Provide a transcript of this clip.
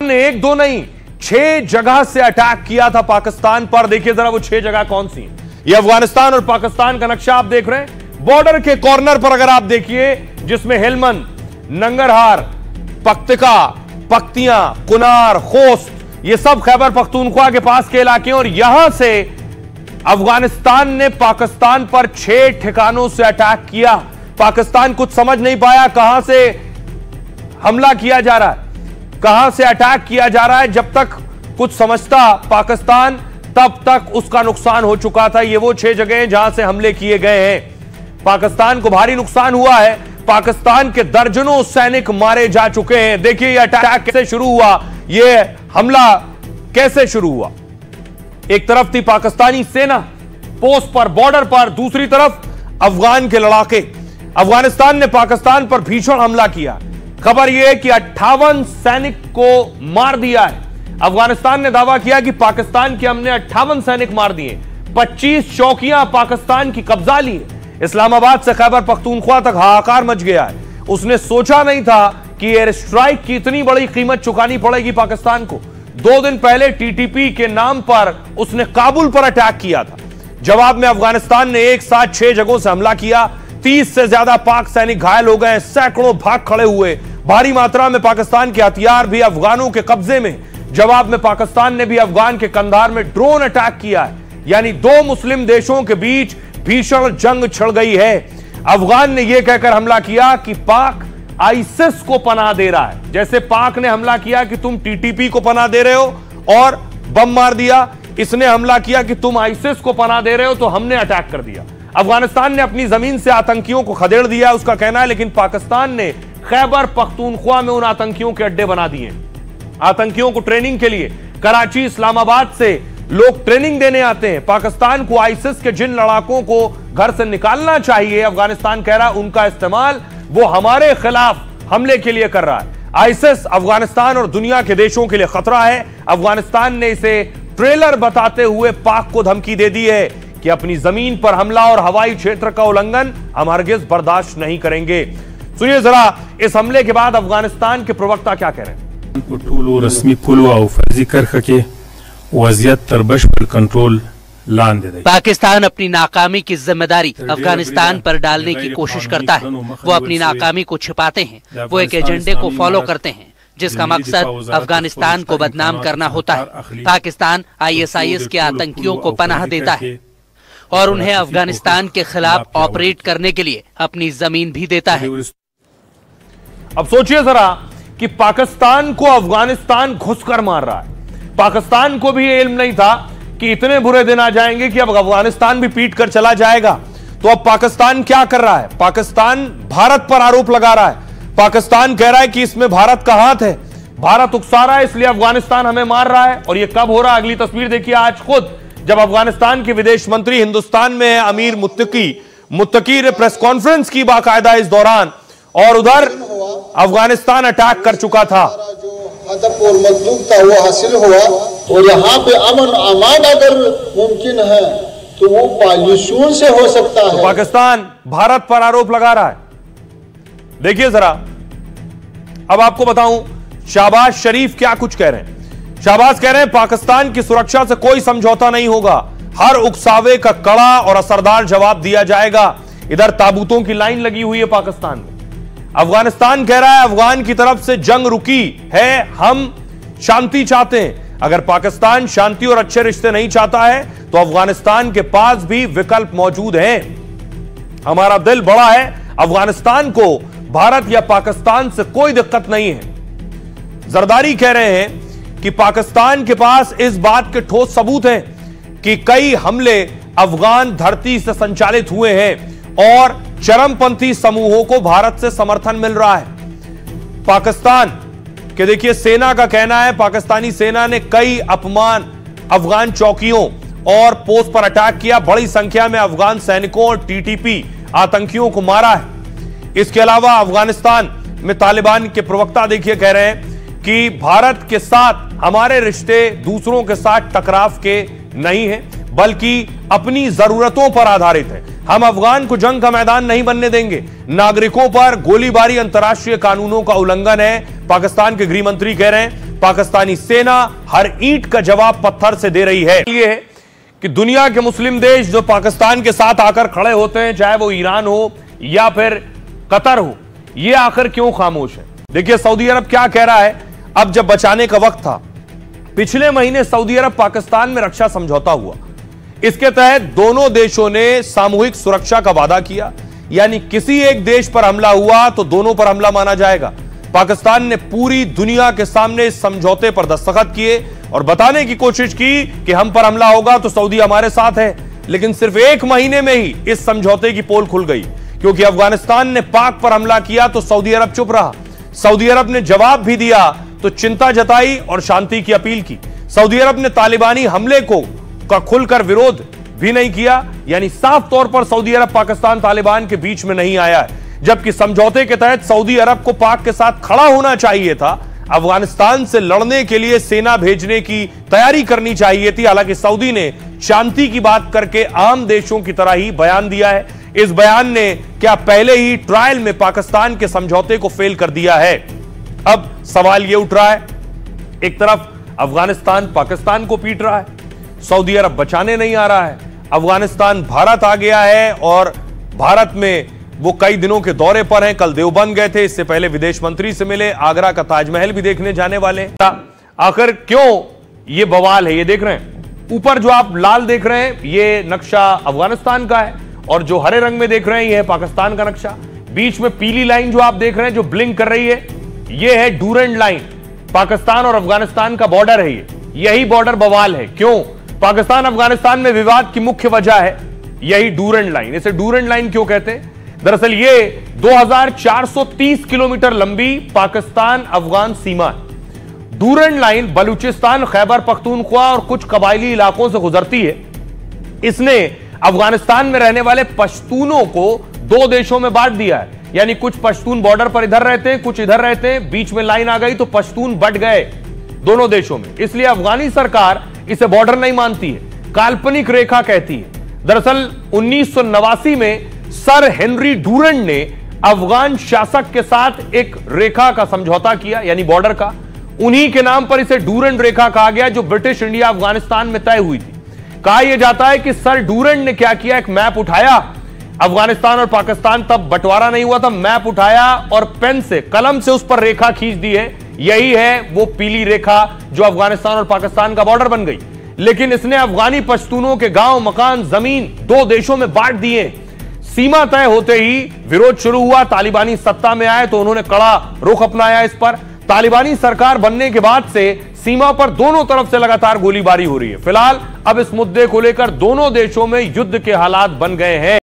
ने एक दो नहीं 6 जगह से अटैक किया था पाकिस्तान पर। देखिए जरा वो 6 जगह कौन सी हैं। ये अफगानिस्तान और पाकिस्तान का नक्शा आप देख रहे हैं। बॉर्डर के कॉर्नर पर अगर आप देखिए, जिसमें हेलमंद, नंगरहार, पख्तिका, पख्तियां, कुनार, खोस्त, ये सब खैबर पख्तूनख्वा के पास के इलाके। और यहां से अफगानिस्तान ने पाकिस्तान पर 6 ठिकानों से अटैक किया। पाकिस्तान कुछ समझ नहीं पाया कहां से हमला किया जा रहा है, कहां से अटैक किया जा रहा है। जब तक कुछ समझता पाकिस्तान, तब तक उसका नुकसान हो चुका था। ये वो 6 जगह हैं जहां से हमले किए गए हैं। पाकिस्तान को भारी नुकसान हुआ है। पाकिस्तान के दर्जनों सैनिक मारे जा चुके हैं। देखिए ये अटैक कैसे शुरू हुआ, ये हमला कैसे शुरू हुआ। एक तरफ थी पाकिस्तानी सेना पोस्ट पर, बॉर्डर पर, दूसरी तरफ अफगान के लड़ाके। अफगानिस्तान ने पाकिस्तान पर भीषण हमला किया। खबर यह है कि 58 सैनिक को मार दिया है। अफगानिस्तान ने दावा किया कि पाकिस्तान के हमने 58 सैनिक मार दिए। 25 चौकियां पाकिस्तान की कब्जा ली है। इस्लामाबाद से खैबर पख्तूनख्वा तक हाहाकार मच गया है। उसने सोचा नहीं था कि एयर स्ट्राइक की इतनी बड़ी कीमत चुकानी पड़ेगी पाकिस्तान को। 2 दिन पहले टीटीपी के नाम पर उसने काबुल पर अटैक किया था। जवाब में अफगानिस्तान ने एक साथ 6 जगहों से हमला किया। 30 से ज्यादा पाक सैनिक घायल हो गए, सैकड़ों भाग खड़े हुए। भारी मात्रा में पाकिस्तान के हथियार भी अफगानों के कब्जे में। जवाब में पाकिस्तान ने भी अफगान के कंधार में ड्रोन अटैक किया है। यानी 2 मुस्लिम देशों के बीच भीषण जंग छिड़ गई है। अफगान ने यह कहकर हमला किया कि पाक आईसिस को पनाह दे रहा है। जैसे पाक ने हमला किया कि तुम टीटीपी को पनाह दे रहे हो और बम मार दिया, इसने हमला किया कि तुम आईसिस को पनाह दे रहे हो तो हमने अटैक कर दिया। अफगानिस्तान ने अपनी जमीन से आतंकियों को खदेड़ दिया, उसका कहना है। लेकिन पाकिस्तान ने खैबर पख्तूनख्वा में उन आतंकियों के अड्डे बना दिए। आतंकियों को ट्रेनिंग के लिए कराची, इस्लामाबाद से लोग ट्रेनिंग देने आते हैं। पाकिस्तान को आईसिस के जिन लड़ाकों को घर से निकालना चाहिए, अफगानिस्तान कह रहा है उनका इस्तेमाल वो हमारे खिलाफ हमले के लिए कर रहा है। आईसिस अफगानिस्तान और दुनिया के देशों के लिए खतरा है। अफगानिस्तान ने इसे ट्रेलर बताते हुए पाक को धमकी दे दी है कि अपनी जमीन पर हमला और हवाई क्षेत्र का उल्लंघन हम हरगिज बर्दाश्त नहीं करेंगे। सुनिए जरा इस हमले के बाद अफगानिस्तान के प्रवक्ता क्या कह रहे हैं। रस्मी पुलवा और फर्जी करख के वजियत तरबश पर कंट्रोल लान दे। पाकिस्तान अपनी नाकामी की जिम्मेदारी अफगानिस्तान पर डालने की कोशिश करता है। वो अपनी नाकामी को छिपाते हैं। वो एक एजेंडे को फॉलो करते हैं जिसका मकसद अफगानिस्तान को बदनाम करना होता है। पाकिस्तान ISIS के आतंकियों को पनाह देता है और उन्हें अफगानिस्तान के खिलाफ ऑपरेट करने के लिए अपनी जमीन भी देता है। अब सोचिए जरा कि पाकिस्तान को अफगानिस्तान घुसकर मार रहा है। पाकिस्तान को भी इल्म नहीं था कि इतने बुरे दिन आ जाएंगे कि अब अफगानिस्तान भी पीट कर चला जाएगा। तो अब पाकिस्तान क्या कर रहा है? पाकिस्तान भारत पर आरोप लगा रहा है। पाकिस्तान कह रहा है कि इसमें भारत का हाथ है, भारत उकसा रहा है, इसलिए अफगानिस्तान हमें मार रहा है। और यह कब हो रहा है? अगली तस्वीर देखिए। आज खुद जब अफगानिस्तान के विदेश मंत्री हिंदुस्तान में है, अमीर मुत्तकी ने प्रेस कॉन्फ्रेंस की बाकायदा इस दौरान, और उधर अफगानिस्तान अटैक कर चुका था। हदफ और मकसूद था वो हासिल हुआ। और यहाँ पे अमन अमान अगर मुमकिन है तो वो पॉल्यूशन से हो सकता है। तो पाकिस्तान भारत पर आरोप लगा रहा है। देखिए जरा, अब आपको बताऊं शहबाज शरीफ क्या कुछ कह रहे हैं। शहबाज कह रहे हैं पाकिस्तान की सुरक्षा से कोई समझौता नहीं होगा, हर उकसावे का कड़ा और असरदार जवाब दिया जाएगा। इधर ताबूतों की लाइन लगी हुई है पाकिस्तान में। अफगानिस्तान कह रहा है अफगान की तरफ से जंग रुकी है, हम शांति चाहते हैं। अगर पाकिस्तान शांति और अच्छे रिश्ते नहीं चाहता है तो अफगानिस्तान के पास भी विकल्प मौजूद हैं। हमारा दिल बड़ा है, अफगानिस्तान को भारत या पाकिस्तान से कोई दिक्कत नहीं है। जरदारी कह रहे हैं कि पाकिस्तान के पास इस बात के ठोस सबूत हैं कि कई हमले अफगान धरती से संचालित हुए हैं और चरमपंथी समूहों को भारत से समर्थन मिल रहा है। पाकिस्तान के देखिए सेना का कहना है पाकिस्तानी सेना ने कई अपमान अफगान चौकियों और पोस्ट पर अटैक किया। बड़ी संख्या में अफगान सैनिकों और टीटीपी आतंकियों को मारा है। इसके अलावा अफगानिस्तान में तालिबान के प्रवक्ता देखिए कह रहे हैं कि भारत के साथ हमारे रिश्ते दूसरों के साथ टकराव के नहीं है, बल्कि अपनी जरूरतों पर आधारित है। हम अफगान को जंग का मैदान नहीं बनने देंगे। नागरिकों पर गोलीबारी अंतर्राष्ट्रीय कानूनों का उल्लंघन है, पाकिस्तान के गृह मंत्री कह रहे हैं। पाकिस्तानी सेना हर ईंट का जवाब पत्थर से दे रही है। ये है कि दुनिया के मुस्लिम देश जो पाकिस्तान के साथ आकर खड़े होते हैं, चाहे वो ईरान हो या फिर कतर हो, ये आखिर क्यों खामोश है? देखिए सऊदी अरब क्या कह रहा है अब जब बचाने का वक्त था। पिछले महीने सऊदी अरब पाकिस्तान में रक्षा समझौता हुआ। इसके तहत दोनों देशों ने सामूहिक सुरक्षा का वादा किया, यानी किसी एक देश पर हमला हुआ तो दोनों पर हमला माना जाएगा। पाकिस्तान ने पूरी दुनिया के सामने इस समझौते पर दस्तखत किए और बताने की कोशिश की कि हम पर हमला होगा तो सऊदी हमारे साथ है। लेकिन सिर्फ एक महीने में ही इस समझौते की पोल खुल गई, क्योंकि अफगानिस्तान ने पाक पर हमला किया तो सऊदी अरब चुप रहा। सऊदी अरब ने जवाब भी दिया तो चिंता जताई और शांति की अपील की। सऊदी अरब ने तालिबानी हमले का खुलकर विरोध भी नहीं किया, यानी साफ तौर पर सऊदी अरब पाकिस्तान तालिबान के बीच में नहीं आया है। जबकि समझौते के तहत सऊदी अरब को पाक के साथ खड़ा होना चाहिए था, अफगानिस्तान से लड़ने के लिए सेना भेजने की तैयारी करनी चाहिए थी। हालांकि सऊदी ने शांति की बात करके आम देशों की तरह ही बयान दिया है। इस बयान ने क्या पहले ही ट्रायल में पाकिस्तान के समझौते को फेल कर दिया है? अब सवाल यह उठ रहा है, एक तरफ अफगानिस्तान पाकिस्तान को पीट रहा है, सऊदी अरब बचाने नहीं आ रहा है। अफगानिस्तान भारत आ गया है और भारत में वो कई दिनों के दौरे पर हैं। कल देवबंद गए थे, इससे पहले विदेश मंत्री से मिले, आगरा का ताजमहल भी देखने जाने वाले हैं। आखिर क्यों ये बवाल है? ये देख रहे हैं ऊपर जो आप लाल देख रहे हैं, ये नक्शा अफगानिस्तान का है और जो हरे रंग में देख रहे हैं ये है पाकिस्तान का नक्शा। बीच में पीली लाइन जो आप देख रहे हैं जो ब्लिंक कर रही है, ये है डूरेंट लाइन। पाकिस्तान और अफगानिस्तान का बॉर्डर है ये। यही बॉर्डर बवाल है। क्यों? पाकिस्तान अफगानिस्तान में विवाद की मुख्य वजह है यही डूरेंट लाइन। इसे डूरेंट लाइन क्यों कहते हैं? दरअसल ये 2430 किलोमीटर लंबी पाकिस्तान अफगान सीमा है। डूरेंट लाइन बलूचिस्तान, खैबर पख्तूनख्वा और कुछ कबायली इलाकों से गुजरती है। इसने अफगानिस्तान में रहने वाले पश्तूनों को दो देशों में बांट दिया है, यानी कुछ पश्तून बॉर्डर पर इधर रहते हैं, कुछ इधर रहते हैं। बीच में लाइन आ गई तो पश्तून बट गए दोनों देशों में। इसलिए अफगानी सरकार इसे बॉर्डर नहीं मानती है, काल्पनिक रेखा कहती है। दरअसल 1989 में सर हेनरी डूरेंट ने अफगान शासक के साथ एक रेखा का समझौता किया, यानी बॉर्डर का। उन्हीं के नाम पर इसे डूरेंट रेखा कहा गया, जो ब्रिटिश इंडिया अफगानिस्तान में तय हुई थी। कहा यह जाता है कि सर डूरेंट ने क्या किया, एक मैप उठाया, अफगानिस्तान और पाकिस्तान तब बंटवारा नहीं हुआ था, मैप उठाया और पेन से, कलम से उस पर रेखा खींच दी है। यही है वो पीली रेखा जो अफगानिस्तान और पाकिस्तान का बॉर्डर बन गई। लेकिन इसने अफगानी पश्तूनों के गांव, मकान, जमीन दो देशों में बांट दिए। सीमा तय होते ही विरोध शुरू हुआ। तालिबानी सत्ता में आए तो उन्होंने कड़ा रुख अपनाया इस पर। तालिबानी सरकार बनने के बाद से सीमा पर दोनों तरफ से लगातार गोलीबारी हो रही है। फिलहाल अब इस मुद्दे को लेकर दोनों देशों में युद्ध के हालात बन गए हैं।